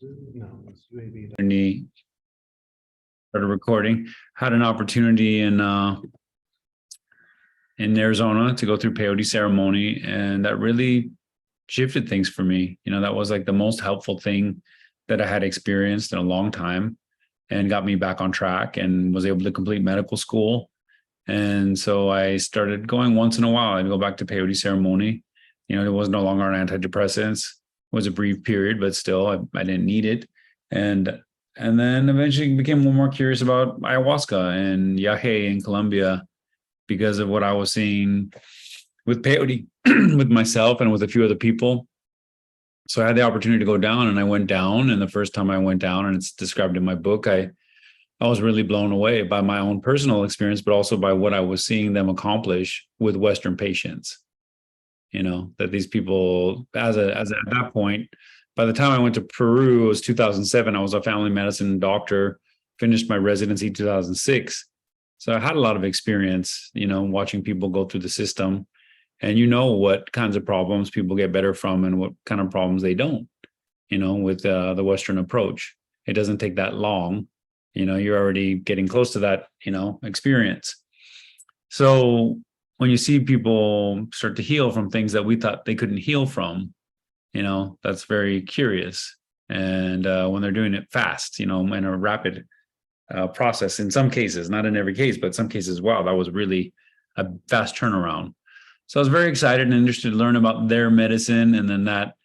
No, it's UAB. Started recording. Had an opportunity in Arizona to go through peyote ceremony, and that really shifted things for me. That was like the most helpful thing that I had experienced in a long time, and got me back on track, and was able to complete medical school. And so I started going once in a while. I'd go back to peyote ceremony. It was no longer on antidepressants. It was a brief period, but still, I didn't need it. And then eventually became more curious about ayahuasca and yahe in Colombia because of what I was seeing with peyote with myself and with a few other people. So I had the opportunity to go down, and I went down. And the first time I went down, and it's described in my book, I was really blown away by my own personal experience, but also by what I was seeing them accomplish with Western patients. That these people, at that point, by the time I went to Peru, it was 2007. I was a family medicine doctor, finished my residency 2006. So I had a lot of experience, watching people go through the system, and what kinds of problems people get better from and what kind of problems they don't, with the Western approach. It doesn't take that long. You're already getting close to that, experience. So when you see people start to heal from things that we thought they couldn't heal from, that's very curious. And when they're doing it fast, in a rapid process, in some cases, not in every case, but some cases, wow, that was really a fast turnaround. So I was very excited and interested to learn about their medicine. And then that,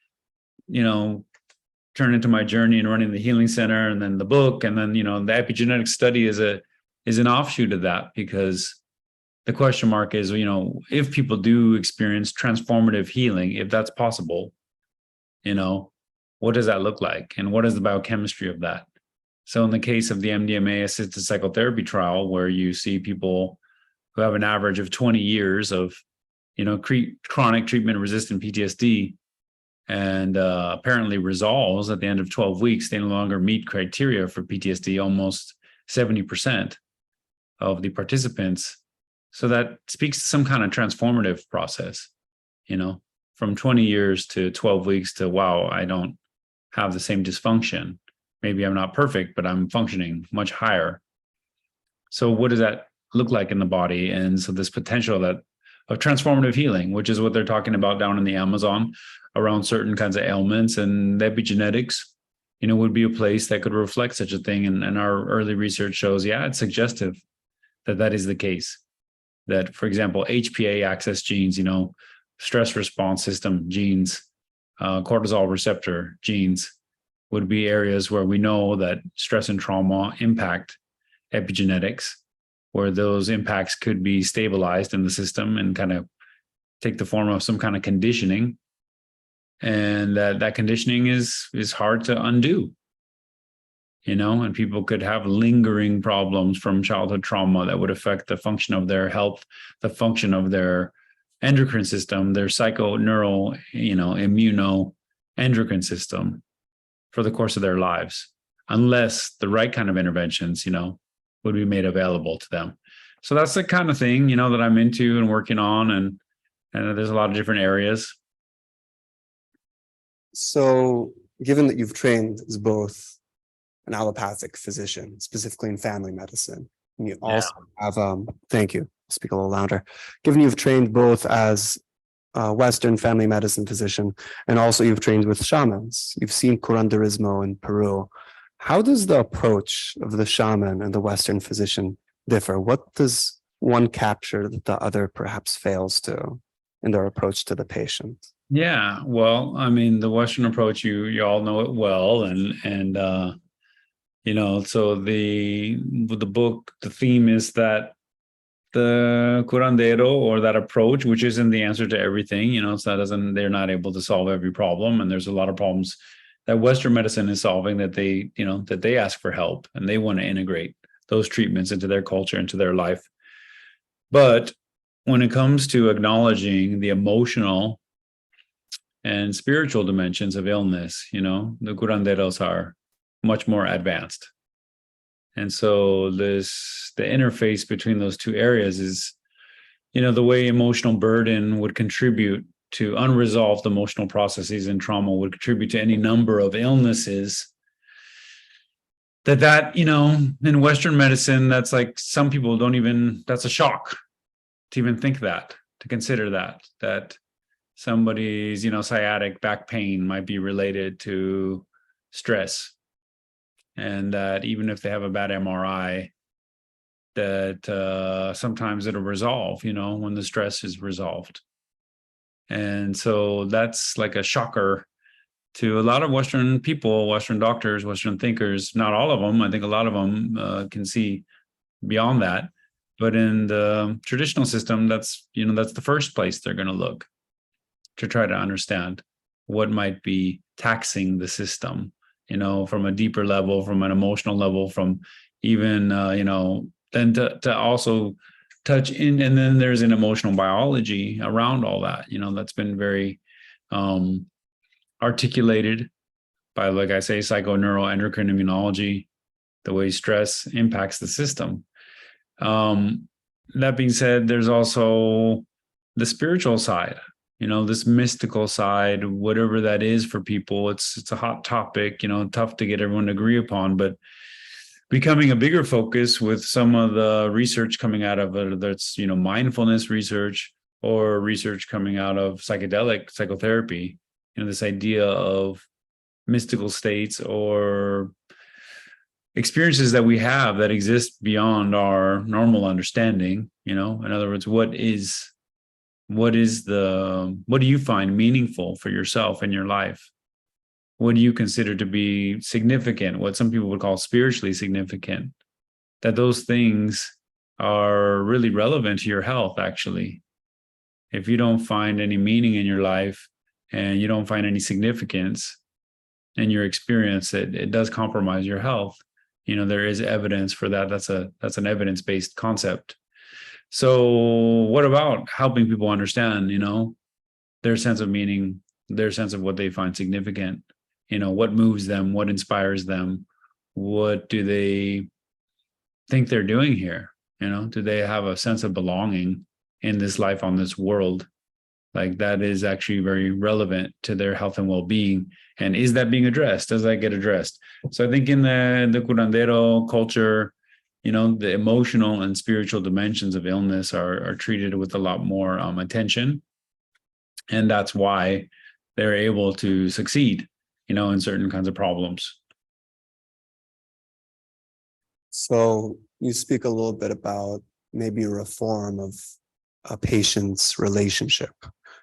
turned into my journey in running the healing center, and then the book. And then, the epigenetic study is an offshoot of that, because the question mark is, if people do experience transformative healing, if that's possible, what does that look like? And what is the biochemistry of that? So in the case of the MDMA assisted psychotherapy trial, where you see people who have an average of 20 years of, chronic treatment resistant PTSD, and apparently resolves at the end of 12 weeks, they no longer meet criteria for PTSD, almost 70% of the participants. So that speaks to some kind of transformative process, from 20 years to 12 weeks to, wow, I don't have the same dysfunction. Maybe I'm not perfect, but I'm functioning much higher. So what does that look like in the body? And so this potential of transformative healing, which is what they're talking about down in the Amazon around certain kinds of ailments, and the epigenetics, would be a place that could reflect such a thing. And our early research shows, it's suggestive that is the case. That, for example, HPA axis genes, stress response system genes, cortisol receptor genes would be areas where we know that stress and trauma impact epigenetics, where those impacts could be stabilized in the system and kind of take the form of some kind of conditioning. And that conditioning is hard to undo, and people could have lingering problems from childhood trauma that would affect the function of their health, the function of their endocrine system, their psychoneural, immunoendocrine system for the course of their lives, unless the right kind of interventions, would be made available to them. So that's the kind of thing, that I'm into and working on. And there's a lot of different areas. So given that you've trained as both an allopathic physician, specifically in family medicine, and you also have, thank you, I'll speak a little louder. Given you've trained both as a Western family medicine physician, and also you've trained with shamans, you've seen curanderismo in Peru. How does the approach of the shaman and the Western physician differ? What does one capture that the other perhaps fails to in their approach to the patient? Yeah, well, I mean, the Western approach, you all know it well, and so the book, the theme is that the curandero, or that approach, which isn't the answer to everything, so they're not able to solve every problem, and there's a lot of problems that Western medicine is solving that they ask for help, and they want to integrate those treatments into their culture, into their life. But when it comes to acknowledging the emotional and spiritual dimensions of illness, the curanderos are much more advanced. And so the interface between those two areas is, the way emotional burden would contribute to unresolved emotional processes, and trauma would contribute to any number of illnesses that, you know, in Western medicine, that's like some people don't even, that's a shock to even think that, to consider that somebody's, you know, sciatic back pain might be related to stress. And that even if they have a bad MRI, that sometimes it'll resolve, you know, when the stress is resolved. And so that's like a shocker to a lot of Western people, Western doctors, Western thinkers. Not all of them. I think a lot of them can see beyond that. But in the traditional system, that's, you know, that's the first place they're going to look to try to understand what might be taxing the system, you know, from a deeper level, from an emotional level, from even, you know, then to also touch in. And then there's an emotional biology around all that, you know, that's been very articulated by, like I say, psychoneuroendocrine immunology, the way stress impacts the system. That being said, there's also the spiritual side, you know, this mystical side, whatever that is for people. It's a hot topic, you know, tough to get everyone to agree upon, but becoming a bigger focus with some of the research coming out of it, that's, you know, mindfulness research or research coming out of psychedelic psychotherapy, you know, this idea of mystical states or experiences that we have that exist beyond our normal understanding. You know, in other words, what do you find meaningful for yourself in your life? What do you consider to be significant, what some people would call spiritually significant? That those things are really relevant to your health, actually. If you don't find any meaning in your life and you don't find any significance in your experience, it does compromise your health. You know, there is evidence for that. That's an evidence-based concept. So what about helping people understand, you know, their sense of meaning, their sense of what they find significant, you know, what moves them, what inspires them, what do they think they're doing here? You know, do they have a sense of belonging in this life on this world? Like that is actually very relevant to their health and well-being. And is that being addressed? Does that get addressed? So I think in the curandero culture, you know, the emotional and spiritual dimensions of illness are treated with a lot more attention. And that's why they're able to succeed, you know, in certain kinds of problems. So you speak a little bit about maybe a reform of a patient's relationship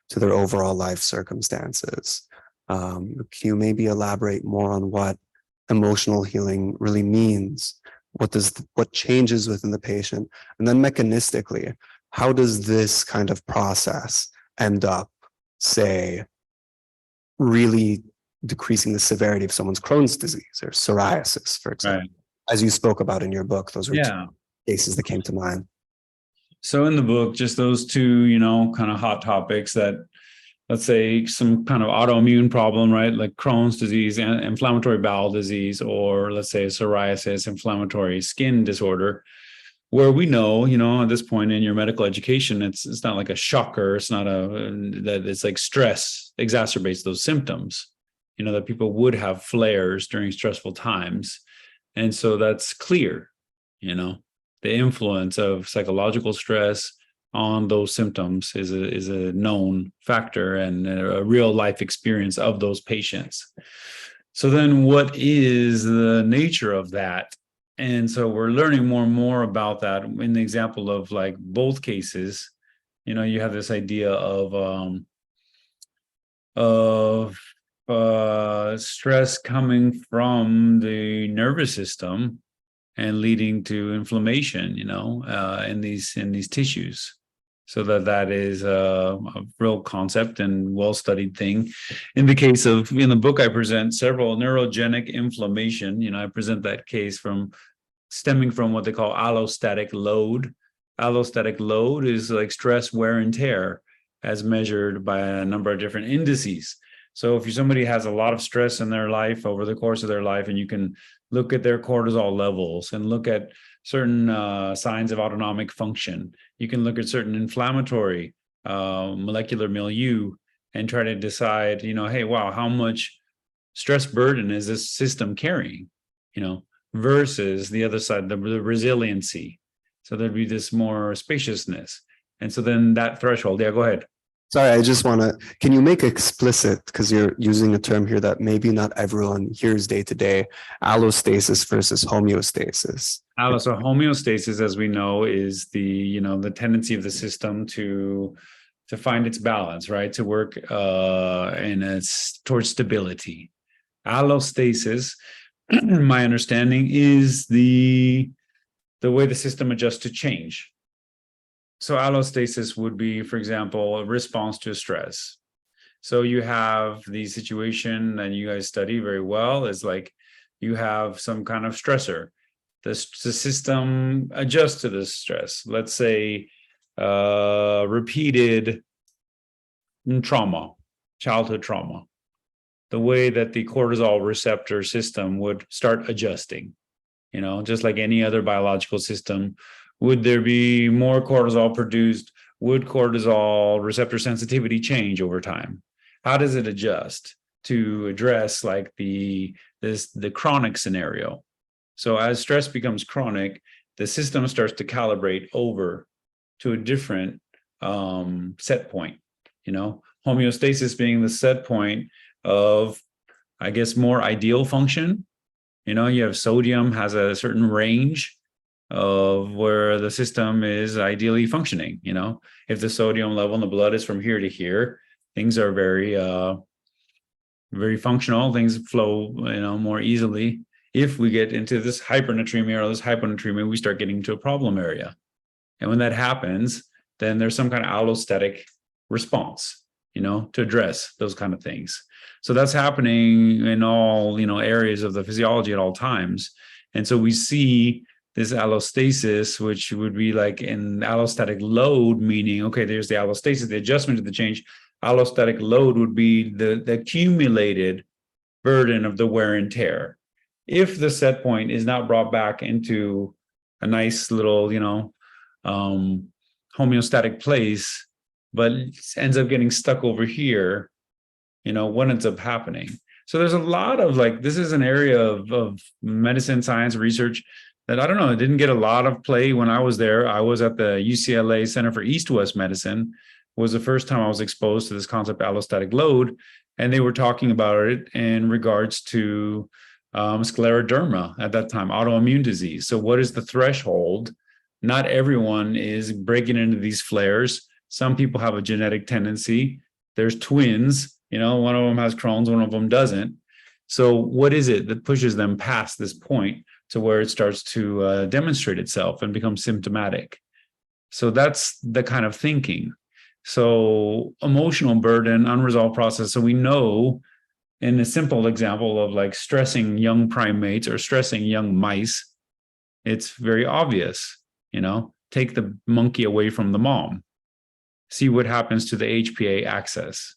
to their overall life circumstances. Can you maybe elaborate more on what emotional healing really means? What changes within the patient? And then mechanistically, how does this kind of process end up, say, really decreasing the severity of someone's Crohn's disease or psoriasis, for example? Right. As you spoke about in your book, those were Yeah. two cases that came to mind. So in the book, just those two, you know, kind of hot topics that, let's say, some kind of autoimmune problem, right? Like Crohn's disease and inflammatory bowel disease, or let's say psoriasis, inflammatory skin disorder, where we know, you know, at this point in your medical education, it's not like a shocker. It's not that it's like stress exacerbates those symptoms, you know, that people would have flares during stressful times. And so that's clear, you know, the influence of psychological stress on those symptoms is a known factor and a real life experience of those patients. So then what is the nature of that? And so we're learning more and more about that. In the example of like both cases, you know, you have this idea of stress coming from the nervous system and leading to inflammation, you know, in these tissues. So that is a real concept and well-studied thing. In the book, I present several neurogenic inflammation. You know, I present that case stemming from what they call allostatic load. Allostatic load is like stress, wear, and tear as measured by a number of different indices. So if somebody has a lot of stress in their life over the course of their life, and you can look at their cortisol levels and look at certain signs of autonomic function, you can look at certain inflammatory molecular milieu and try to decide, you know, hey, wow, how much stress burden is this system carrying, you know, versus the other side, the resiliency. So there'd be this more spaciousness. And so then that threshold, yeah, go ahead. Sorry, I just want to, can you make explicit, because you're using a term here that maybe not everyone hears day to day, allostasis versus homeostasis. So homeostasis, as we know, is the tendency of the system to find its balance, right? To work towards stability. Allostasis, my understanding, is the way the system adjusts to change. So allostasis would be, for example, a response to a stress. So you have the situation that you guys study very well is like you have some kind of stressor. The system adjusts to this stress. Let's say repeated trauma, childhood trauma. The way that the cortisol receptor system would start adjusting, just like any other biological system. Would there be more cortisol produced? Would cortisol receptor sensitivity change over time? How does it adjust to address like the chronic scenario? So as stress becomes chronic, the system starts to calibrate over to a different set point, homeostasis being the set point of, I guess, more ideal function. You have sodium has a certain range of where the system is ideally functioning. If the sodium level in the blood is from here to here, things are very very functional. Things flow more easily. If we get into this hypernatremia or this hyponatremia, we start getting to a problem area. And when that happens, then there's some kind of allostatic response, to address those kind of things. So that's happening in all areas of the physiology at all times. And so we see this allostasis, which would be like an allostatic load, meaning, okay, there's the allostasis, the adjustment to the change. Allostatic load would be the accumulated burden of the wear and tear. If the set point is not brought back into a nice little, homeostatic place, but ends up getting stuck over here, what ends up happening? So there's a lot of this is an area of medicine, science, research that I don't know, it didn't get a lot of play when I was there. I was at the UCLA Center for East-West Medicine, was the first time I was exposed to this concept of allostatic load. And they were talking about it in regards to scleroderma at that time, autoimmune disease. So what is the threshold? Not everyone is breaking into these flares. Some people have a genetic tendency. There's twins, one of them has Crohn's, one of them doesn't. So what is it that pushes them past this point to where it starts to demonstrate itself and become symptomatic? So that's the kind of thinking. So emotional burden, unresolved process. So we know in a simple example of stressing young primates or stressing young mice, it's very obvious, take the monkey away from the mom. See what happens to the HPA axis.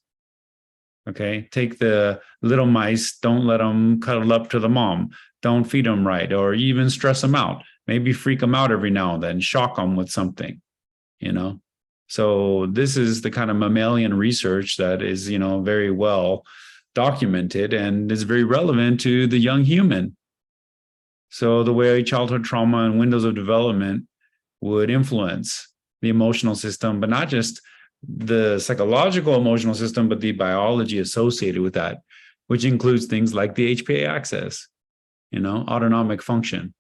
Okay, take the little mice, don't let them cuddle up to the mom. Don't feed them right, or even stress them out. Maybe freak them out every now and then, shock them with something, So this is the kind of mammalian research that is, very well documented and is very relevant to the young human. So the way childhood trauma and windows of development would influence the emotional system, but not just the psychological emotional system, but the biology associated with that, which includes things like the HPA axis, autonomic function.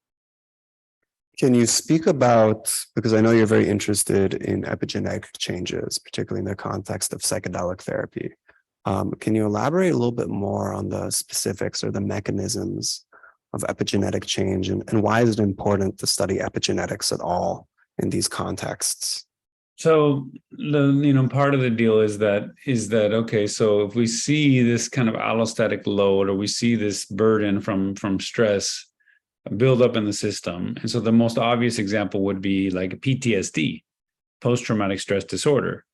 Can you speak about, because I know you're very interested in epigenetic changes, particularly in the context of psychedelic therapy. Can you elaborate a little bit more on the specifics or the mechanisms of epigenetic change, and why is it important to study epigenetics at all in these contexts? So the part of the deal is that okay, so if we see this kind of allostatic load, or we see this burden from stress build up in the system, and so the most obvious example would be like PTSD, post-traumatic stress disorder.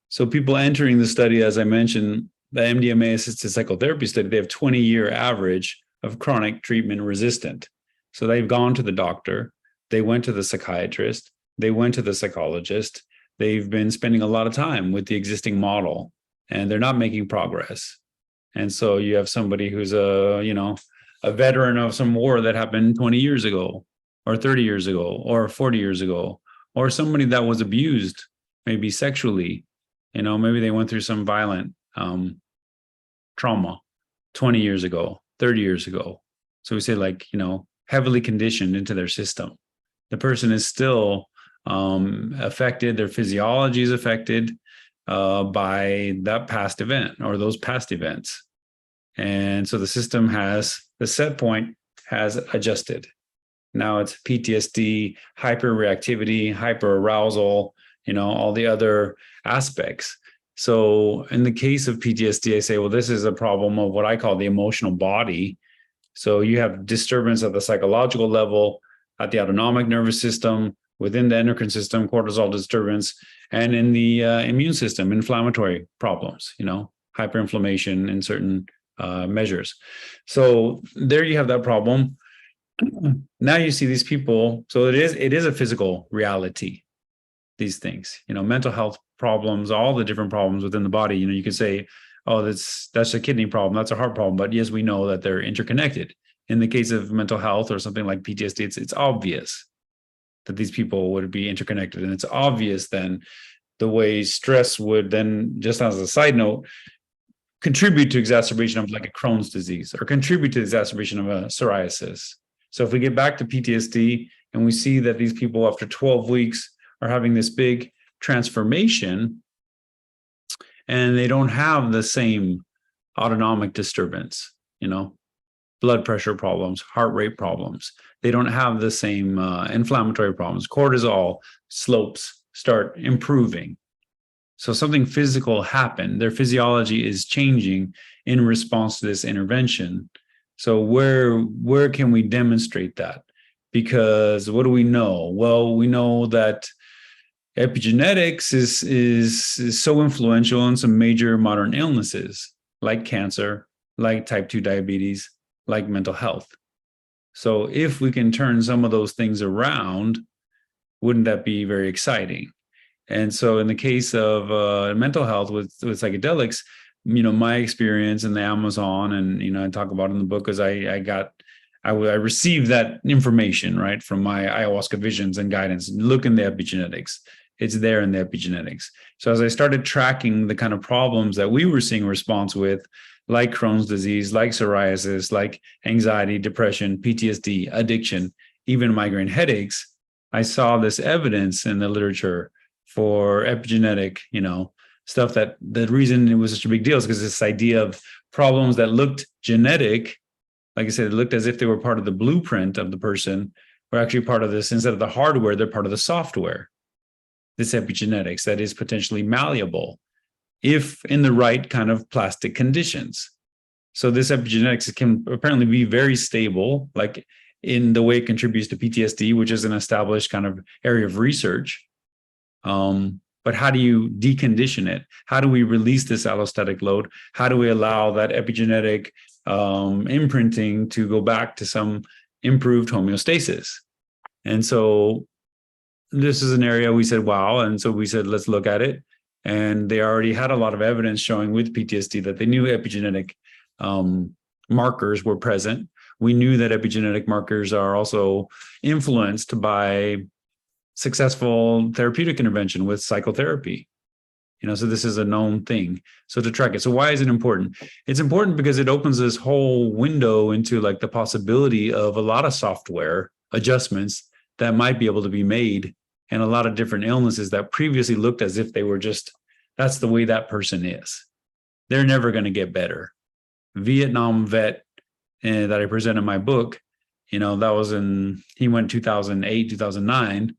So people entering the study, as I mentioned, the MDMA assisted psychotherapy study, they have 20-year average of chronic treatment resistant. So they've gone to the doctor, they went to the psychiatrist, they went to the psychologist. They've been spending a lot of time with the existing model, and they're not making progress. And so you have somebody who's a veteran of some war that happened 20 years ago, or 30 years ago, or 40 years ago, or somebody that was abused, maybe sexually, maybe they went through some violent trauma 20 years ago, 30 years ago. So we say like, heavily conditioned into their system. The person is still affected, their physiology is affected by that past event or those past events. And so the system the set point has adjusted. Now it's PTSD, hyperreactivity, hyperarousal, all the other aspects. So in the case of PTSD, I say, well, this is a problem of what I call the emotional body. So you have disturbance at the psychological level, at the autonomic nervous system, within the endocrine system, cortisol disturbance, and in the immune system, inflammatory problems, hyperinflammation in certain measures. So there you have that problem. Now you see these people. So it is a physical reality, these things, mental health problems, all the different problems within the body. You could say, oh, that's a kidney problem, that's a heart problem. But yes, we know that they're interconnected. In the case of mental health or something like PTSD, it's obvious that these people would be interconnected. And it's obvious then the way stress would then, just as a side note, contribute to exacerbation of like a Crohn's disease or contribute to the exacerbation of a psoriasis. So if we get back to PTSD and we see that these people after 12 weeks are having this big transformation and they don't have the same autonomic disturbance, blood pressure problems, heart rate problems. They don't have the same inflammatory problems. Cortisol slopes start improving. So something physical happened. Their physiology is changing in response to this intervention. So where can we demonstrate that? Because what do we know? Well, we know that epigenetics is so influential in some major modern illnesses like cancer, like type 2 diabetes, like mental health. So if we can turn some of those things around, wouldn't that be very exciting? And so in the case of mental health with psychedelics, my experience in the Amazon, and I talk about it in the book, is I received that information right from my ayahuasca visions and guidance. Look in the epigenetics. It's there in the epigenetics. So as I started tracking the kind of problems that we were seeing a response with, like Crohn's disease, like psoriasis, like anxiety, depression, PTSD, addiction, even migraine headaches, I saw this evidence in the literature for epigenetic, stuff. That the reason it was such a big deal is because this idea of problems that looked genetic, like I said, it looked as if they were part of the blueprint of the person, were actually part of this. Instead of the hardware, they're part of the software. This epigenetics that is potentially malleable if in the right kind of plastic conditions. So this epigenetics can apparently be very stable, like in the way it contributes to PTSD, which is an established kind of area of research. But how do you decondition it? How do we release this allostatic load? How do we allow that epigenetic imprinting to go back to some improved homeostasis? And so this is an area we said, wow. And so we said, let's look at it. And they already had a lot of evidence showing with PTSD that they knew epigenetic markers were present. We knew that epigenetic markers are also influenced by successful therapeutic intervention with psychotherapy. So this is a known thing. So to track it. So why is it important? It's important because it opens this whole window into like the possibility of a lot of software adjustments that might be able to be made, and a lot of different illnesses that previously looked as if they were just, that's the way that person is. They're never going to get better. Vietnam vet that I present in my book, that was he went 2008, 2009,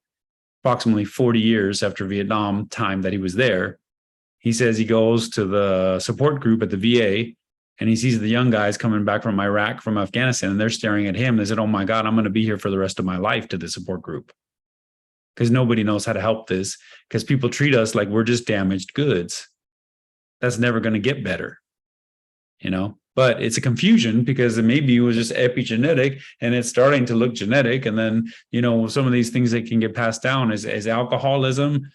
approximately 40 years after Vietnam time that he was there. He says he goes to the support group at the VA and he sees the young guys coming back from Iraq, from Afghanistan, and they're staring at him. They said, oh my God, I'm going to be here for the rest of my life to the support group. Because nobody knows how to help this, because people treat us like we're just damaged goods. That's never going to get better, but it's a confusion because maybe it was just epigenetic and it's starting to look genetic. And then, some of these things that can get passed down is alcoholism,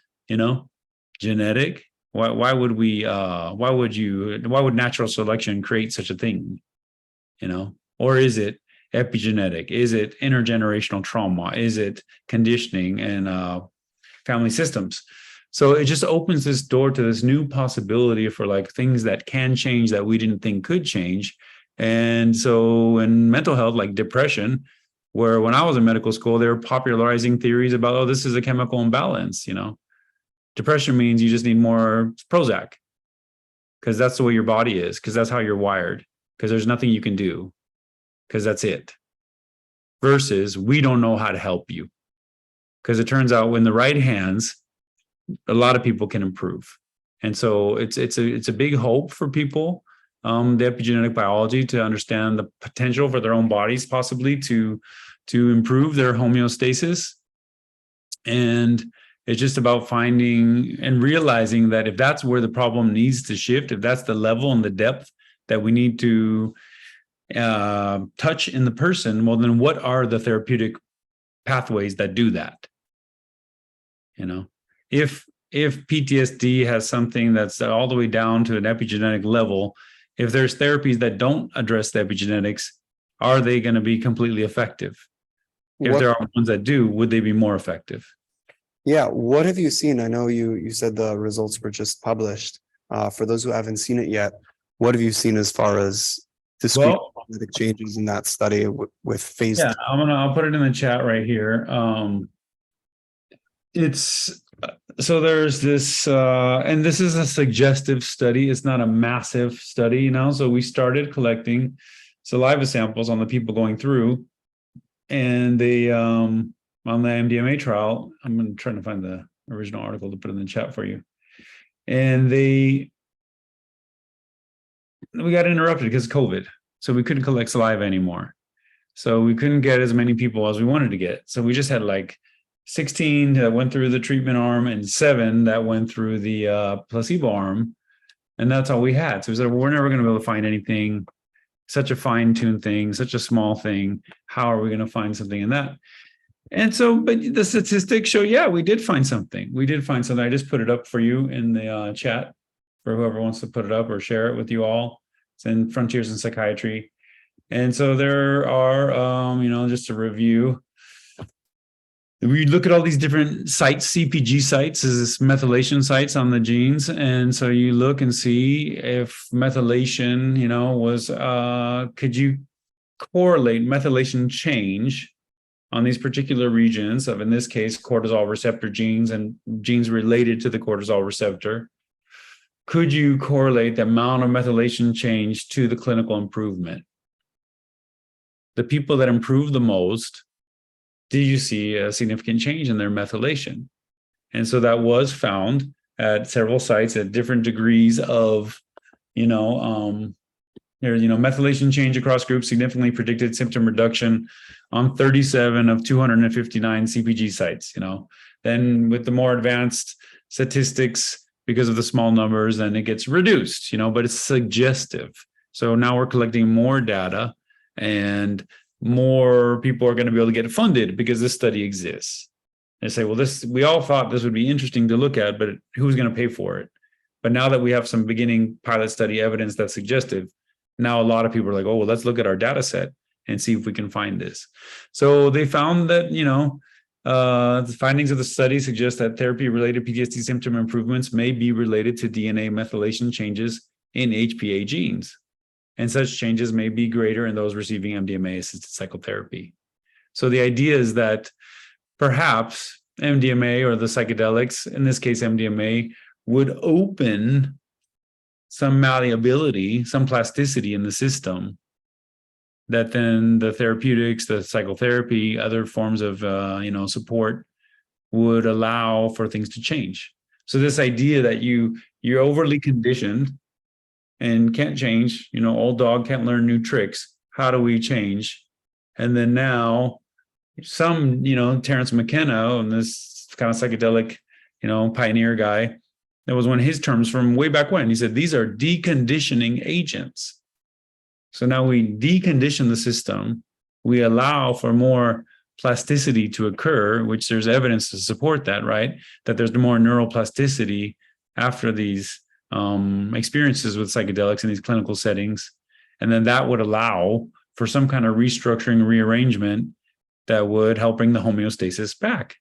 genetic. Why would natural selection create such a thing? Or is it epigenetic? Is it intergenerational trauma? Is it conditioning and family systems? So it just opens this door to this new possibility for like things that can change that we didn't think could change. And so in mental health, like depression, where when I was in medical school, they were popularizing theories about, oh, this is a chemical imbalance, Depression means you just need more Prozac because that's the way your body is, because that's how you're wired, because there's nothing you can do, because that's it. Versus we don't know how to help you. Because it turns out when the right hands, a lot of people can improve. And so it's a big hope for people, the epigenetic biology, to understand the potential for their own bodies possibly to improve their homeostasis. And it's just about finding and realizing that if that's where the problem needs to shift, if that's the level and the depth that we need to touch in the person, well, then what are the therapeutic pathways that do that? If PTSD has something that's all the way down to an epigenetic level, if there's therapies that don't address the epigenetics, are they going to be completely effective? If there are ones that do, would they be more effective? Yeah. What have you seen? I know you said the results were just published. For those who haven't seen it yet, what have you seen as far as discrete genetic changes in that study with phase? Yeah, I'll put it in the chat right here. So there's this, and this is a suggestive study. It's not a massive study, So we started collecting saliva samples on the people going through, and they, on the MDMA trial, I'm trying to find the original article to put in the chat for you. And we got interrupted because of COVID. So we couldn't collect saliva anymore. So we couldn't get as many people as we wanted to get. So we just had like 16 that went through the treatment arm and 7 that went through the placebo arm. And that's all we had. So we said, well, we're never going to be able to find anything, such a fine-tuned thing, such a small thing. How are we going to find something in that? And so, but the statistics show, yeah, we did find something. I just put it up for you in the chat for whoever wants to put it up or share it with you all. It's in Frontiers in Psychiatry. And so there are, just a review. We look at all these different sites, CPG sites, is this methylation sites on the genes. And so you look and see if methylation, could you correlate methylation change on these particular regions of, in this case, cortisol receptor genes and genes related to the cortisol receptor? Could you correlate the amount of methylation change to the clinical improvement? The people that improve the most, do you see a significant change in their methylation? And so that was found at several sites at different degrees of, methylation change across groups significantly predicted symptom reduction on 37 of 259 CPG sites. Then with the more advanced statistics, because of the small numbers, then it gets reduced, but it's suggestive. So now we're collecting more data, and more people are going to be able to get funded because this study exists. They say, well, we all thought this would be interesting to look at, but who's going to pay for it? But now that we have some beginning pilot study evidence that's suggestive, now a lot of people are like, oh, well, let's look at our data set and see if we can find this. So they found that, the findings of the study suggest that therapy-related PTSD symptom improvements may be related to DNA methylation changes in HPA genes. And such changes may be greater in those receiving MDMA-assisted psychotherapy. So the idea is that perhaps MDMA or the psychedelics, in this case MDMA, would open some malleability, some plasticity in the system that then the therapeutics, the psychotherapy, other forms of support would allow for things to change. So this idea that you're overly conditioned and can't change, old dog can't learn new tricks. How do we change? And then now some, Terrence McKenna and this kind of psychedelic, pioneer guy, that was one of his terms from way back when. He said, these are deconditioning agents. So now we decondition the system. We allow for more plasticity to occur, which there's evidence to support that, right? That there's more neuroplasticity after these experiences with psychedelics in these clinical settings. And then that would allow for some kind of restructuring, rearrangement that would help bring the homeostasis back.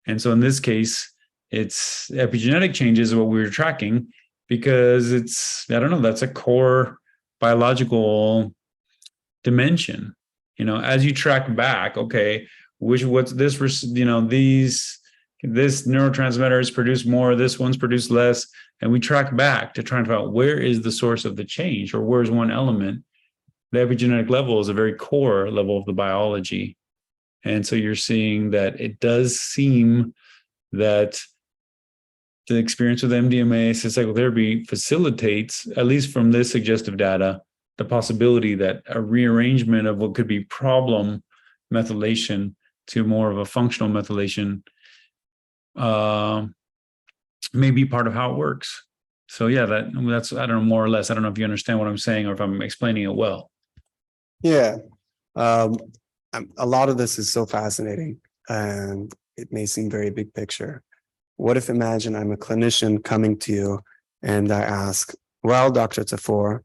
And so in this case, it's epigenetic changes what we were tracking because it's, I don't know, that's a core biological dimension. As you track back, okay, what's this, this neurotransmitter is produced more, this one's produced less. And we track back to try and find out where is the source of the change or where's one element. The epigenetic level is a very core level of the biology. And so you're seeing that it does seem that the experience with MDMA-assisted psychotherapy facilitates, at least from this suggestive data, the possibility that a rearrangement of what could be problem methylation to more of a functional methylation may be part of how it works. So yeah, that's, I don't know, more or less, I don't know if you understand what I'm saying or if I'm explaining it well. Yeah. A lot of this is so fascinating and it may seem very big picture. What if, imagine I'm a clinician coming to you and I ask, well, Dr. Tafur,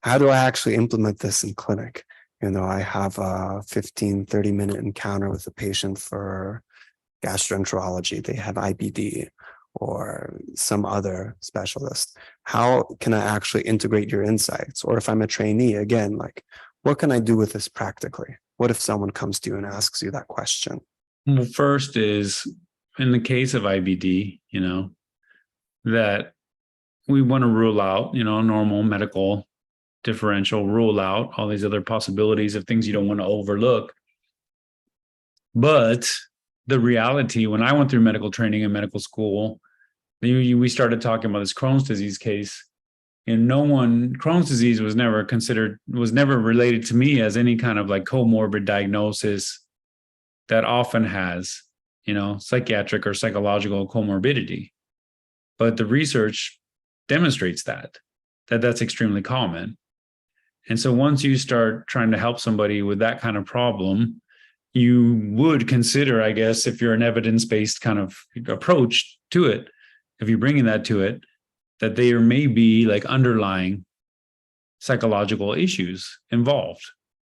how do I actually implement this in clinic? I have a 30-minute encounter with a patient for gastroenterology. They have IBD or some other specialist. How can I actually integrate your insights? Or if I'm a trainee, again, like, what can I do with this practically? What if someone comes to you and asks you that question? Well, first is, in the case of IBD, that we want to rule out, normal medical differential, rule out all these other possibilities of things you don't want to overlook. But the reality, when I went through medical training in medical school, we started talking about this Crohn's disease case. And Crohn's disease was never related to me as any kind of like comorbid diagnosis that often has, psychiatric or psychological comorbidity. But the research demonstrates that's extremely common. And so once you start trying to help somebody with that kind of problem, you would consider, I guess, if you're an evidence-based kind of approach to it, if you're bringing that to it, that there may be like underlying psychological issues involved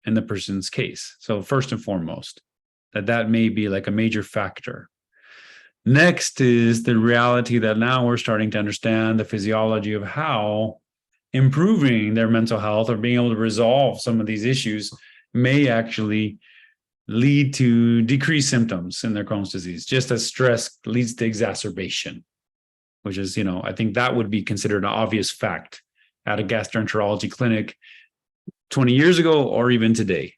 in the person's case. So first and foremost, that may be like a major factor. Next is the reality that now we're starting to understand the physiology of how improving their mental health or being able to resolve some of these issues may actually lead to decreased symptoms in their Crohn's disease, just as stress leads to exacerbation, which is, I think that would be considered an obvious fact at a gastroenterology clinic 20 years ago or even today.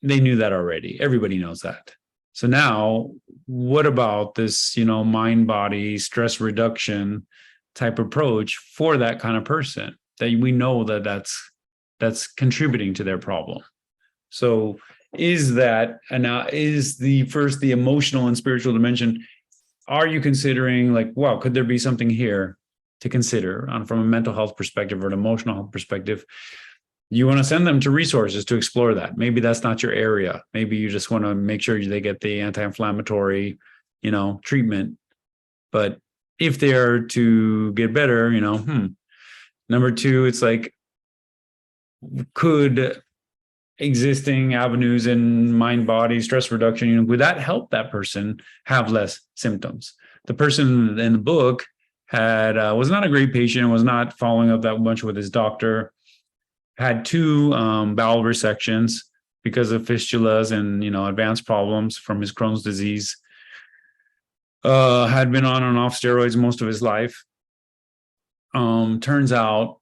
They knew that already. Everybody knows that. So now, what about this, mind-body stress reduction type approach for that kind of person that we know that's contributing to their problem? So is the emotional and spiritual dimension? Are you considering like, wow, could there be something here to consider from a mental health perspective or an emotional health perspective? You want to send them to resources to explore that. Maybe that's not your area. Maybe you just want to make sure they get the anti-inflammatory, treatment. But if they are to get better, Number two, it's like, could existing avenues in mind-body stress reduction, would that help that person have less symptoms? The person in the book was not a great patient, was not following up that much with his doctor, had 2 bowel resections because of fistulas and, advanced problems from his Crohn's disease, had been on and off steroids most of his life. Turns out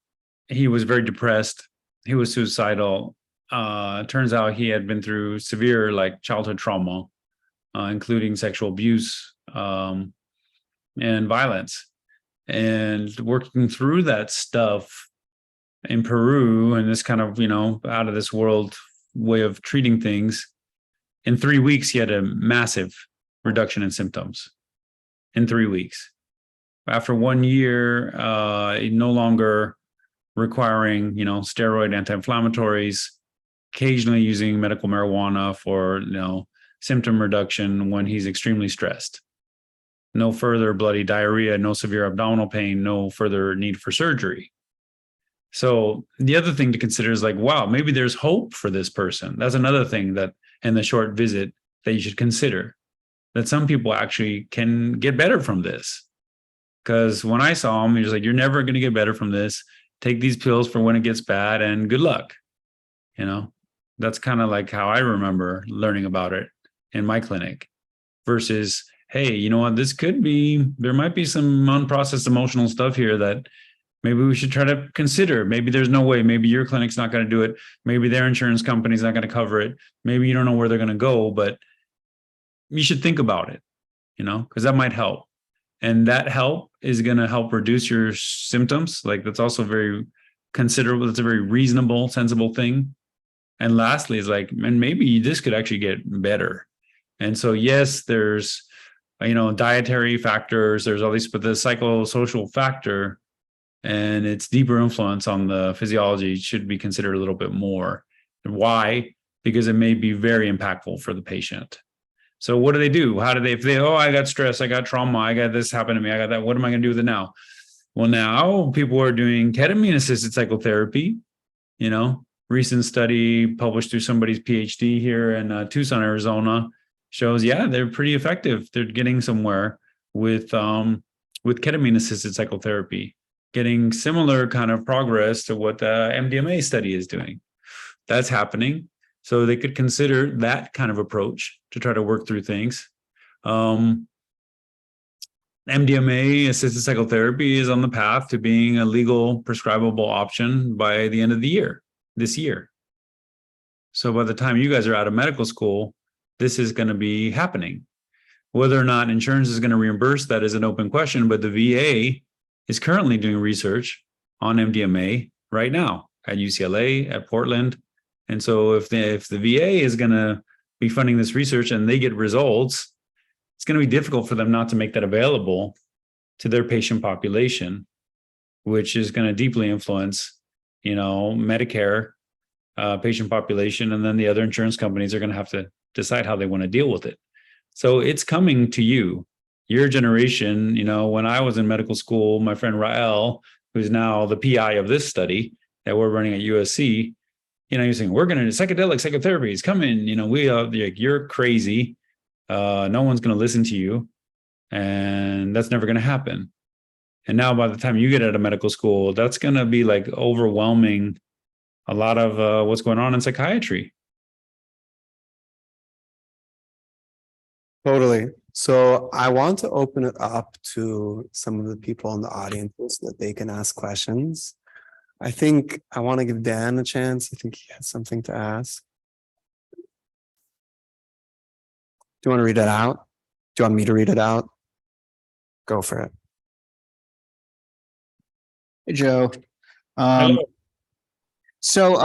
he was very depressed. He was suicidal. Turns out he had been through severe childhood trauma, including sexual abuse and violence. And working through that stuff in Peru and this kind of, out of this world way of treating things, in 3 weeks, he had a massive reduction in symptoms in 3 weeks. After 1 year, no longer requiring, steroid anti-inflammatories, occasionally using medical marijuana for, symptom reduction when he's extremely stressed. No further bloody diarrhea, no severe abdominal pain, no further need for surgery. So the other thing to consider is like, wow, maybe there's hope for this person. That's another thing that in the short visit that you should consider, that some people actually can get better from this. Because when I saw him, he was like, you're never going to get better from this. Take these pills for when it gets bad and good luck. You know, that's kind of like how I remember learning about it in my clinic versus, hey, you know what, this could be, there might be some unprocessed emotional stuff here that maybe we should try to consider. Maybe there's no way. Maybe your clinic's not going to do it. Maybe their insurance company's not going to cover it. Maybe you don't know where they're going to go, but you should think about it, you know, because that might help. And that help is going to help reduce your symptoms. Like that's also very considerable. It's a very reasonable, sensible thing. And lastly, is like, and maybe this could actually get better. And so, yes, there's, you know, dietary factors, there's all these, but the psychosocial factor and its deeper influence on the physiology should be considered a little bit more. Why? Because it may be very impactful for the patient. So what do they do? How do they, if they, oh, I got stress, I got trauma, I got this happened to me, I got that, what am I going to do with it now? Well, now people are doing ketamine-assisted psychotherapy. You know, recent study published through somebody's PhD here in Tucson, Arizona, shows, yeah, they're pretty effective. They're getting somewhere with ketamine-assisted psychotherapy, getting similar kind of progress to what the MDMA study is doing. That's happening. So they could consider that kind of approach to try to work through things. MDMA assisted psychotherapy is on the path to being a legal prescribable option by the end of the year, this year. So by the time you guys are out of medical school, this is going to be happening. Whether or not insurance is going to reimburse that is an open question, but the VA is currently doing research on MDMA right now at UCLA, at Portland. And so if the VA is going to be funding this research and they get results, it's going to be difficult for them not to make that available to their patient population, which is going to deeply influence, you know, Medicare patient population. And then the other insurance companies are going to have to decide how they want to deal with it. So it's coming to you, your generation. You know, when I was in medical school, my friend Rael, who's now the PI of this study that we're running at USC, you know, you're saying, we're going to psychedelic psychotherapy is coming. You know, we are like, you're crazy. No one's going to listen to you. And that's never going to happen. And now by the time you get out of medical school, that's going to be like overwhelming a lot of what's going on in psychiatry. Totally. So I want to open it up to some of the people in the audience so that they can ask questions. I think I want to give Dan a chance. I think he has something to ask. Do you want to read it out? Do you want me to read it out? Go for it. Hey, Joe. Hello. So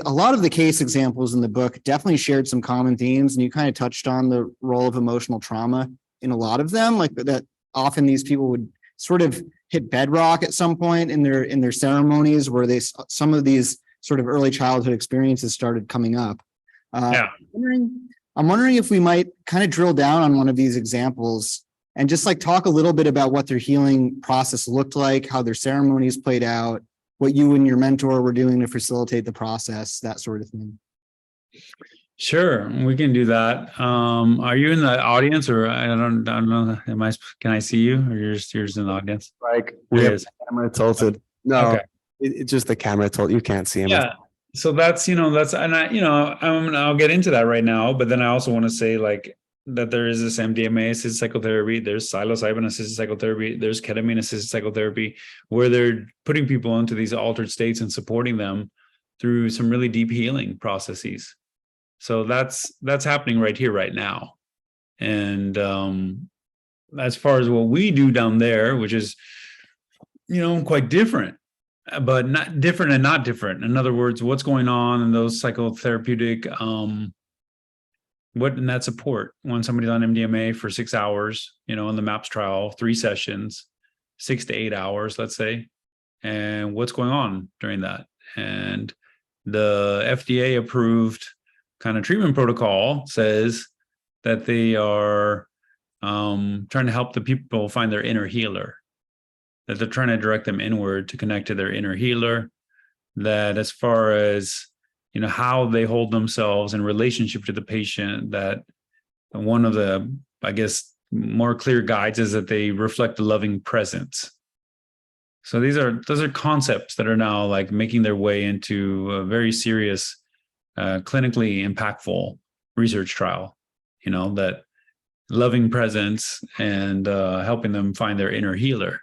a lot of the case examples in the book definitely shared some common themes, and you kind of touched on the role of emotional trauma in a lot of them, like that often these people would sort of hit bedrock at some point in their ceremonies where some of these sort of early childhood experiences started coming up. Yeah. I'm wondering if we might kind of drill down on one of these examples and just like talk a little bit about what their healing process looked like, how their ceremonies played out, what you and your mentor were doing to facilitate the process, that sort of thing. Sure, we can do that. Are you in the audience, or I don't know? Can I see you, or you're just in the audience? Like we have the camera tilted. No, Okay. it's just the camera tilted. You can't see him. Yeah. So that's, and I'll get into that right now. But then I also want to say like that there is this MDMA assisted psychotherapy, there's psilocybin assisted psychotherapy, there's ketamine assisted psychotherapy, where they're putting people into these altered states and supporting them through some really deep healing processes. So that's happening right here, right now. And as far as what we do down there, which is, quite different, but not different and not different. In other words, what's going on in those psychotherapeutic, what in that support when somebody's on MDMA for 6 hours, in the MAPS trial, 3 sessions, 6 to 8 hours, let's say, and what's going on during that. And the FDA approved kind of treatment protocol says that they are trying to help the people find their inner healer. that they're trying to direct them inward to connect to their inner healer. That as far as, how they hold themselves in relationship to the patient, that one of the, I guess, more clear guides is that they reflect a loving presence. So those are concepts that are now like making their way into a very serious, clinically impactful research trial, that loving presence and helping them find their inner healer.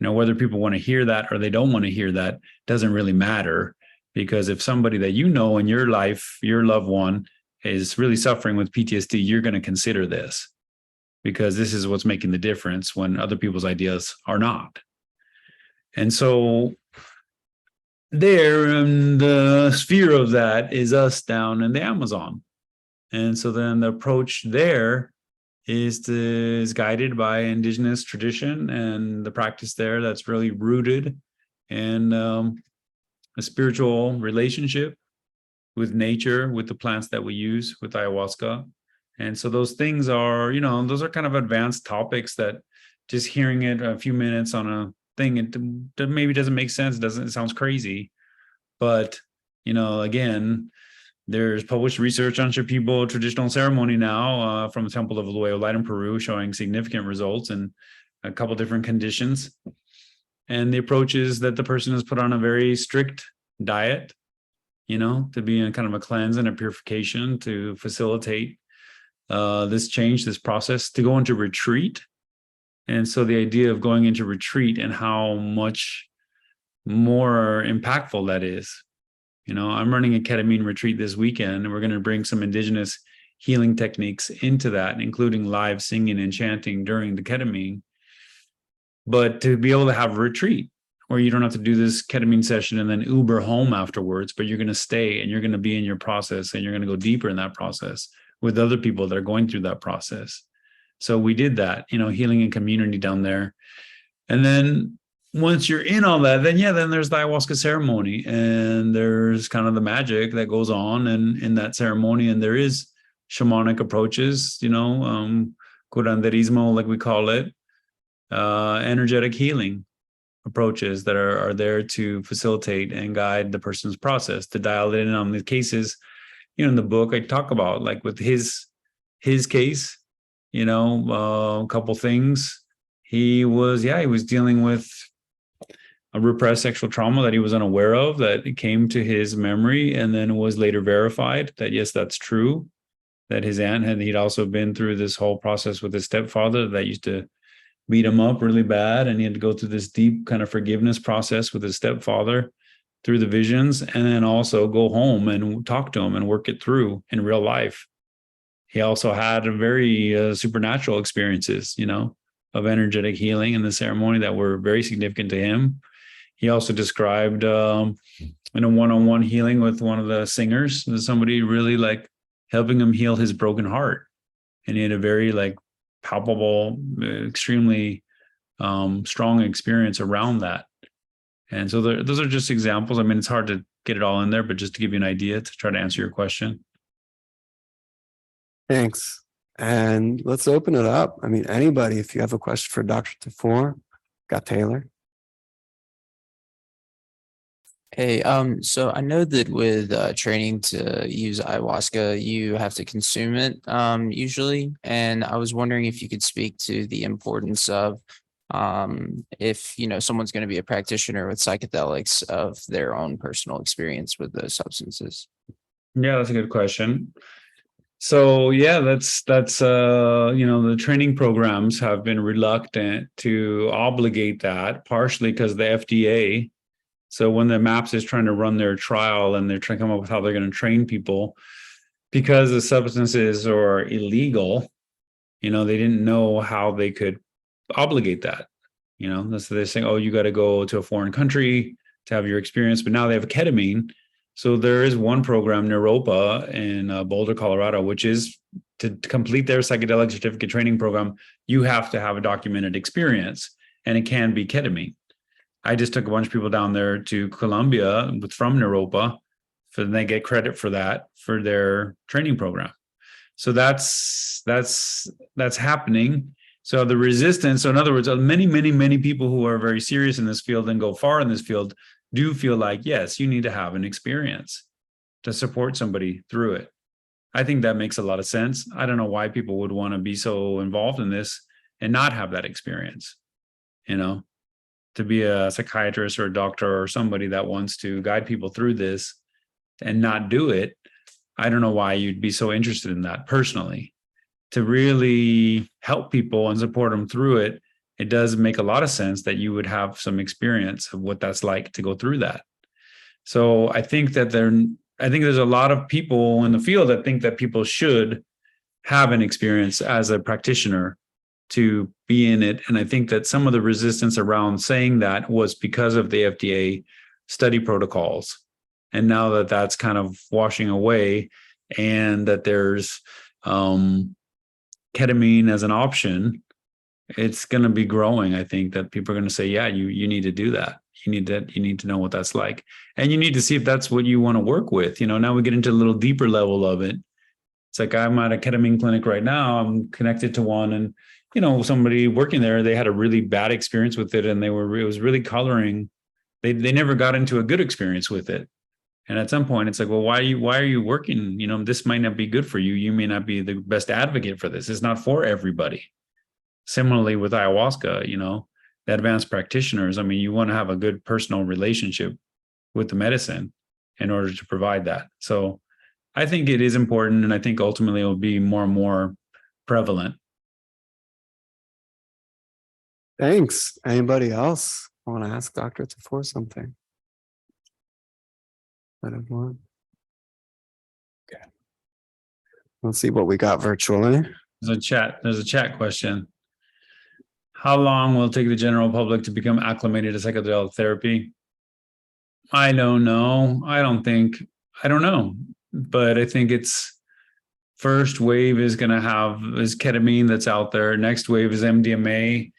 Whether people want to hear that or they don't want to hear that doesn't really matter, because if somebody that in your life, your loved one, is really suffering with PTSD, you're going to consider this, because this is what's making the difference when other people's ideas are not. And so there in the sphere of that is us down in the Amazon. And so then the approach there is guided by indigenous tradition and the practice there that's really rooted in a spiritual relationship with nature, with the plants that we use, with ayahuasca. And so those things are, those are kind of advanced topics that just hearing it a few minutes on a thing, it maybe doesn't make sense. It sounds crazy. But, again, there's published research on Shipibo traditional ceremony now from the Temple of the Way of Light in Peru, showing significant results in a couple different conditions. And the approach is that the person is put on a very strict diet, to be in kind of a cleanse and a purification to facilitate this change, this process, to go into retreat. And so the idea of going into retreat and how much more impactful that is. I'm running a ketamine retreat this weekend, and we're going to bring some indigenous healing techniques into that, including live singing and chanting during the ketamine. But to be able to have a retreat where you don't have to do this ketamine session and then Uber home afterwards, but you're going to stay and you're going to be in your process and you're going to go deeper in that process with other people that are going through that process. So we did that, healing in community down there. And then once you're in all that, then there's the ayahuasca ceremony, and there's kind of the magic that goes on in that ceremony. And there is shamanic approaches, curanderismo, like we call it, energetic healing approaches that are there to facilitate and guide the person's process, to dial it in on the cases. In the book, I talk about, like with his case, a couple things. He was dealing with a repressed sexual trauma that he was unaware of, that it came to his memory and then was later verified that, yes, that's true, that his aunt he'd also been through this whole process with his stepfather that used to beat him up really bad. And he had to go through this deep kind of forgiveness process with his stepfather through the visions, and then also go home and talk to him and work it through in real life. He also had a very supernatural experiences, of energetic healing in the ceremony that were very significant to him. He also described in a one-on-one healing with one of the singers, somebody really like helping him heal his broken heart. And he had a very like palpable, extremely strong experience around that. And so those are just examples. I mean, it's hard to get it all in there, but just to give you an idea to try to answer your question. Thanks. And let's open it up. I mean, anybody, if you have a question for Dr. Tafur, got Taylor. Hey, so I know that with training to use ayahuasca, you have to consume it usually. And I was wondering if you could speak to the importance of if, someone's going to be a practitioner with psychedelics, of their own personal experience with those substances. Yeah, that's a good question. So that's the training programs have been reluctant to obligate that, partially because the FDA. So when the MAPS is trying to run their trial and they're trying to come up with how they're going to train people, because the substances are illegal, they didn't know how they could obligate that. So they're saying, oh, you got to go to a foreign country to have your experience. But now they have ketamine. So there is one program, Naropa, in Boulder, Colorado, which is to complete their psychedelic certificate training program, you have to have a documented experience, and it can be ketamine. I just took a bunch of people down there to Colombia from Naropa, and they get credit for that for their training program. So that's happening. So the resistance, so in other words, many people who are very serious in this field and go far in this field do feel like, yes, you need to have an experience to support somebody through it. I think that makes a lot of sense. I don't know why people would want to be so involved in this and not have that experience, you know, to be a psychiatrist or a doctor or somebody that wants to guide people through this and not do it. I don't know why you'd be so interested in that personally. To really help people and support them through it, it does make a lot of sense that you would have some experience of what that's like to go through that. So I think there's a lot of people in the field that think that people should have an experience as a practitioner to be in it. And I think that some of the resistance around saying that was because of the FDA study protocols. And now that that's kind of washing away and that there's ketamine as an option, it's going to be growing. I think that people are going to say, yeah, you need to do that. You need to know what that's like. And you need to see if that's what you want to work with. You know, now we get into a little deeper level of it. It's like I'm at a ketamine clinic right now. I'm connected to one, and you know, somebody working there, they had a really bad experience with it, and it was really coloring. They never got into a good experience with it. And at some point, it's like, well, why are you working? You know, this might not be good for you. You may not be the best advocate for this. It's not for everybody. Similarly with ayahuasca, you know, the advanced practitioners, I mean, you want to have a good personal relationship with the medicine in order to provide that. So I think it is important, and I think ultimately it will be more and more prevalent. Thanks. Anybody else want to ask Dr. Tafur something? One. Okay. Let's see what we got virtually. There's a chat question. How long will it take the general public to become acclimated to psychedelic therapy? I don't know. I don't know. But I think it's first wave is ketamine that's out there. Next wave is MDMA.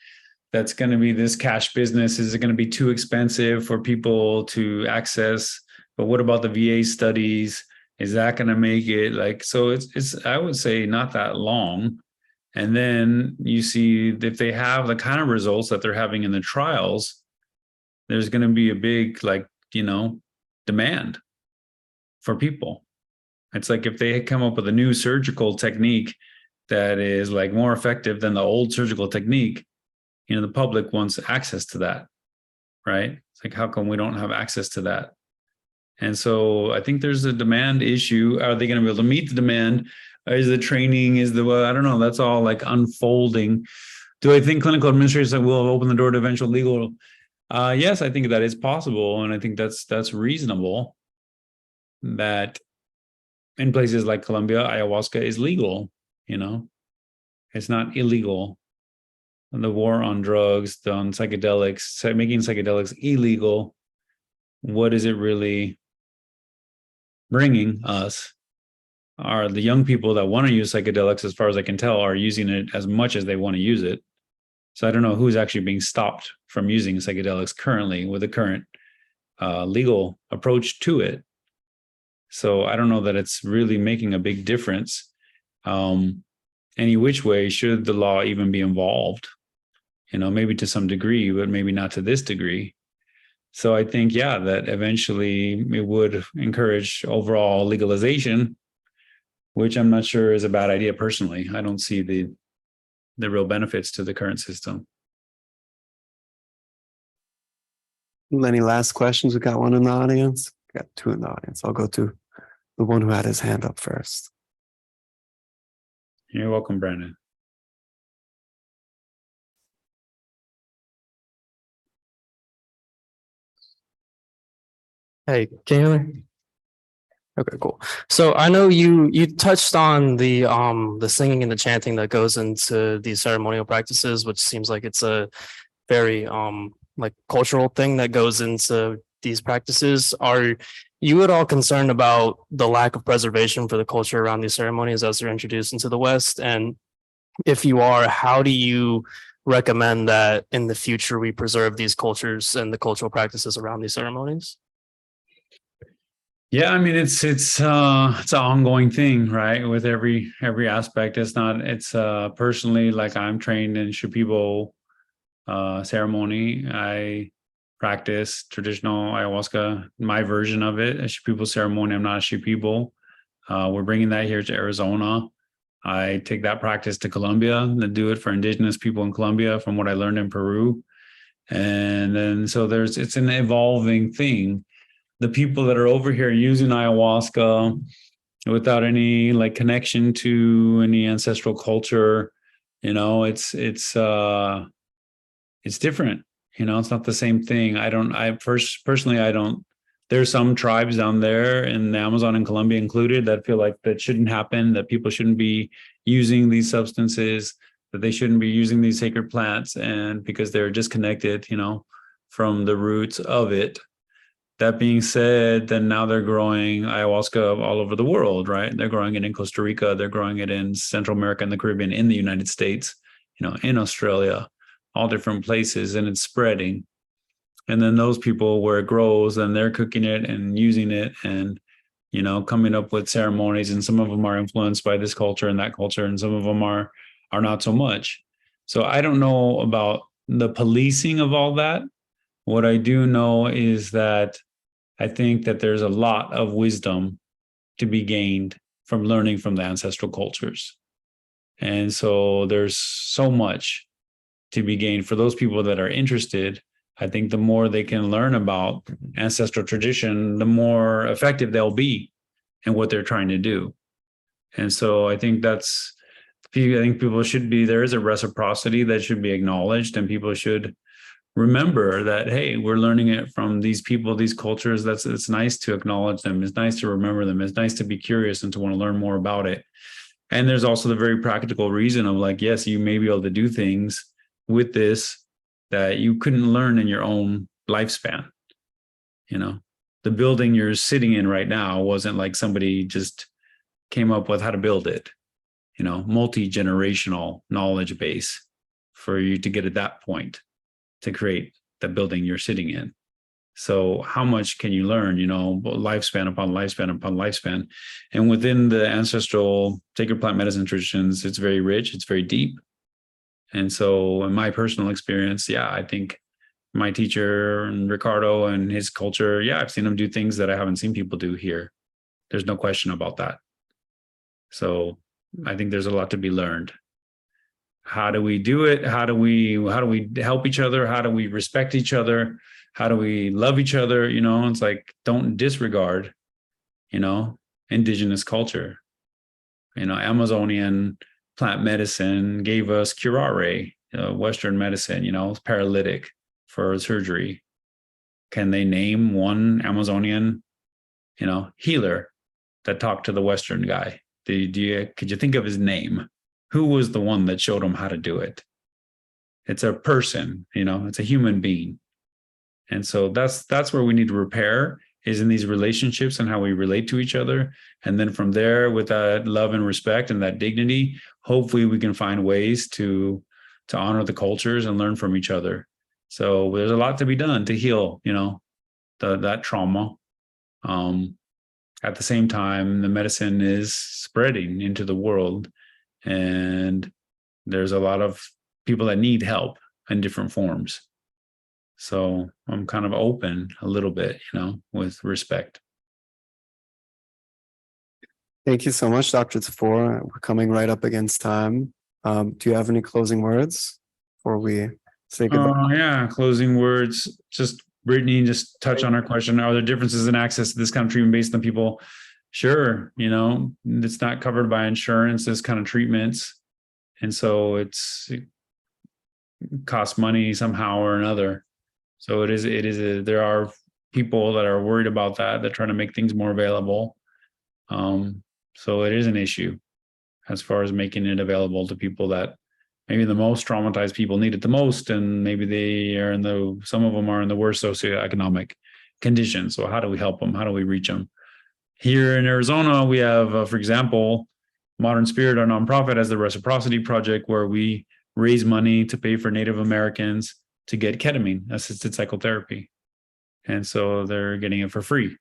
That's going to be this cash business. Is it going to be too expensive for people to access? But what about the VA studies? Is that going to make it like, so it's, I would say not that long. And then you see if they have the kind of results that they're having in the trials, there's going to be a big, like, you know, demand for people. It's like if they come up with a new surgical technique that is like more effective than the old surgical technique, you know, the public wants access to that, right? It's like, how come we don't have access to that? And so I think there's a demand issue. Are they going to be able to meet the demand? Is the training, I don't know, that's all like unfolding. Do I think clinical administrators will open the door to eventual legal? Yes, I think that is possible. And I think that's reasonable that in places like Colombia, ayahuasca is legal, you know, it's not illegal. And the war on drugs, on psychedelics, making psychedelics illegal, what is it really bringing us? Are the young people that want to use psychedelics, as far as I can tell, are using it as much as they want to use it. So I don't know who's actually being stopped from using psychedelics currently with the current legal approach to it. So I don't know that it's really making a big difference. Any which way, should the law even be involved? You know, maybe to some degree, but maybe not to this degree. So I think, yeah, that eventually it would encourage overall legalization, which I'm not sure is a bad idea personally. I don't see the real benefits to the current system. Any last questions? We got one in the audience. We got two in the audience. I'll go to the one who had his hand up first. You're welcome, Brandon. Hey, can you hear me? Okay, cool. So I know you touched on the singing and the chanting that goes into these ceremonial practices, which seems like it's a very like cultural thing that goes into these practices. Are you at all concerned about the lack of preservation for the culture around these ceremonies as they're introduced into the West? And if you are, how do you recommend that in the future we preserve these cultures and the cultural practices around these ceremonies? Yeah, I mean it's an ongoing thing, right? With every aspect. It's personally, like, I'm trained in Shipibo ceremony. I practice traditional ayahuasca, my version of it, a Shipibo ceremony. I'm not a Shipibo. We're bringing that here to Arizona. I take that practice to Colombia and do it for indigenous people in Colombia from what I learned in Peru. And then so it's an evolving thing. The people that are over here using ayahuasca without any like connection to any ancestral culture, it's different. It's not the same thing. Personally, I don't, there's some tribes down there in the Amazon and Colombia included that feel like that shouldn't happen, that people shouldn't be using these substances, that they shouldn't be using these sacred plants, and because they're disconnected, from the roots of it. That being said, then now they're growing ayahuasca all over the world, right? They're growing it in Costa Rica, they're growing it in Central America and the Caribbean, in the United States, in Australia, all different places, and it's spreading. And then those people where it grows, then they're cooking it and using it and, coming up with ceremonies. And some of them are influenced by this culture and that culture, and some of them are not so much. So I don't know about the policing of all that. What I do know is that I think that there's a lot of wisdom to be gained from learning from the ancestral cultures. And so there's so much to be gained for those people that are interested. I think the more they can learn about ancestral tradition, the more effective they'll be in what they're trying to do. And so I think people should be, there is a reciprocity that should be acknowledged, and people should remember that, hey, we're learning it from these people, these cultures. It's nice to acknowledge them. It's nice to remember them. It's nice to be curious and to want to learn more about it. And there's also the very practical reason of like, yes, you may be able to do things with this that you couldn't learn in your own lifespan. The building you're sitting in right now wasn't like somebody just came up with how to build it, multi-generational knowledge base for you to get at that point to create the building you're sitting in. So how much can you learn, lifespan upon lifespan upon lifespan. And within the ancestral sacred plant medicine traditions, it's very rich, it's very deep. And so in my personal experience, I think my teacher and Ricardo and his culture, I've seen him do things that I haven't seen people do here. There's no question about that. So I think there's a lot to be learned. How do we do it? How do we help each other? How do we respect each other? How do we love each other? It's like, don't disregard, indigenous culture. Amazonian plant medicine gave us curare, Western medicine, paralytic for surgery. Can they name one Amazonian, healer that talked to the Western guy? Could you think of his name? Who was the one that showed him how to do it? It's a person, it's a human being. And so that's where we need to repair, is in these relationships and how we relate to each other. And then from there, with that love and respect and that dignity, hopefully we can find ways to honor the cultures and learn from each other. So there's a lot to be done to heal, that trauma. At the same time, the medicine is spreading into the world, and there's a lot of people that need help in different forms. So I'm kind of open a little bit, with respect. Thank you so much, Dr. Tafur. We're coming right up against time. Do you have any closing words before we say goodbye? Closing words. Just Brittany, just touch on our question. Are there differences in access to this kind of treatment based on people? Sure. It's not covered by insurance, this kind of treatments. And so it costs money somehow or another. So there are people that are worried about that. They're trying to make things more available. So it is an issue as far as making it available to people that maybe the most traumatized people need it the most. And maybe some of them are in the worst socioeconomic conditions. So how do we help them? How do we reach them? Here in Arizona, we have, for example, Modern Spirit, our nonprofit, has the Reciprocity Project, where we raise money to pay for Native Americans to get ketamine assisted psychotherapy. And so they're getting it for free.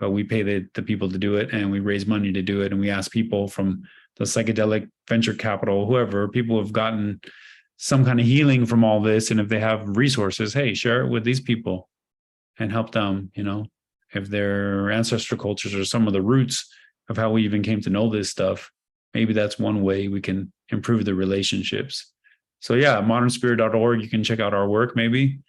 but we pay the people to do it, and we raise money to do it. And we ask people from the psychedelic venture capital, whoever, people who have gotten some kind of healing from all this. And if they have resources, hey, share it with these people and help them, if their ancestral cultures are some of the roots of how we even came to know this stuff, maybe that's one way we can improve the relationships. So yeah, modernspirit.org, you can check out our work maybe.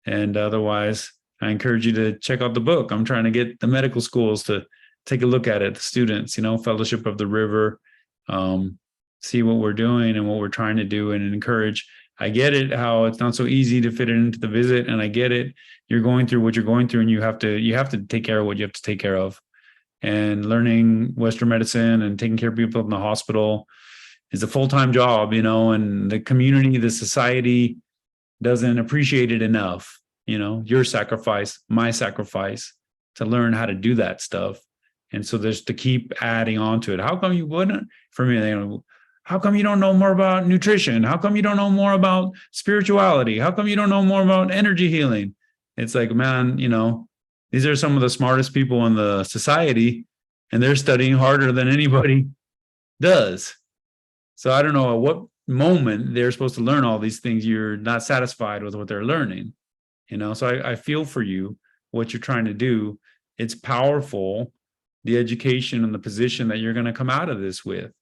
And otherwise, I encourage you to check out the book. I'm trying to get the medical schools to take a look at it, the students, Fellowship of the River, see what we're doing and what we're trying to do and encourage. I get it, how it's not so easy to fit it into the visit. And I get it. You're going through what you're going through, and you have to take care of what you have to take care of. And learning Western medicine and taking care of people in the hospital is a full-time job, and the community, the society doesn't appreciate it enough. Your sacrifice, my sacrifice to learn how to do that stuff. And so there's to keep adding on to it. How come you wouldn't? For me, how come you don't know more about nutrition? How come you don't know more about spirituality? How come you don't know more about energy healing? It's like, man, these are some of the smartest people in the society, and they're studying harder than anybody does. So I don't know at what moment they're supposed to learn all these things. You're not satisfied with what they're learning, So I feel for you, what you're trying to do. It's powerful, the education and the position that you're going to come out of this with,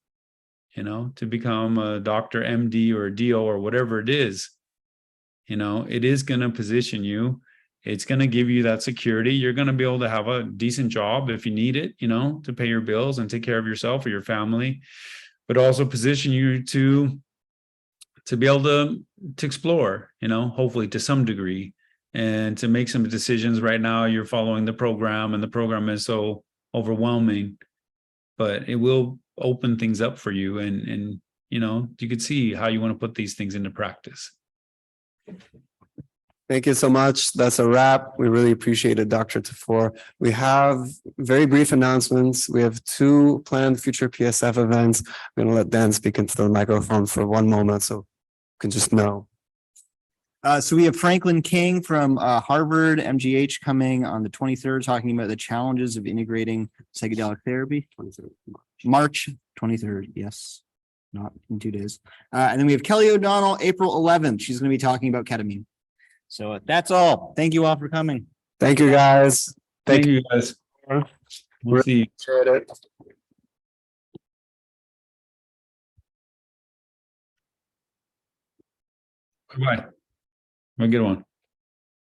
to become a doctor, MD, or a DO, or whatever it is. It is going to position you. It's going to give you that security. You're going to be able to have a decent job if you need it, to pay your bills and take care of yourself or your family, but also position you to be able to explore, hopefully to some degree, and to make some decisions. Right now, you're following the program, and the program is so overwhelming, but it will open things up for you, and you could see how you want to put these things into practice. Thank you so much. That's a wrap. We really appreciate it, Dr. Tafur. We have very brief announcements. We have 2 planned future PSF events. I'm going to let Dan speak into the microphone for 1 moment so you can just know. So we have Franklin King from Harvard MGH coming on the 23rd, talking about the challenges of integrating psychedelic therapy. 23rd. March 23rd. Yes, not in 2 days. And then we have Kelly O'Donnell, April 11th. She's going to be talking about ketamine. So that's all. Thank you all for coming. Thank you, guys. Thank you, guys. We'll see you. Appreciate it. Bye. Have a good one.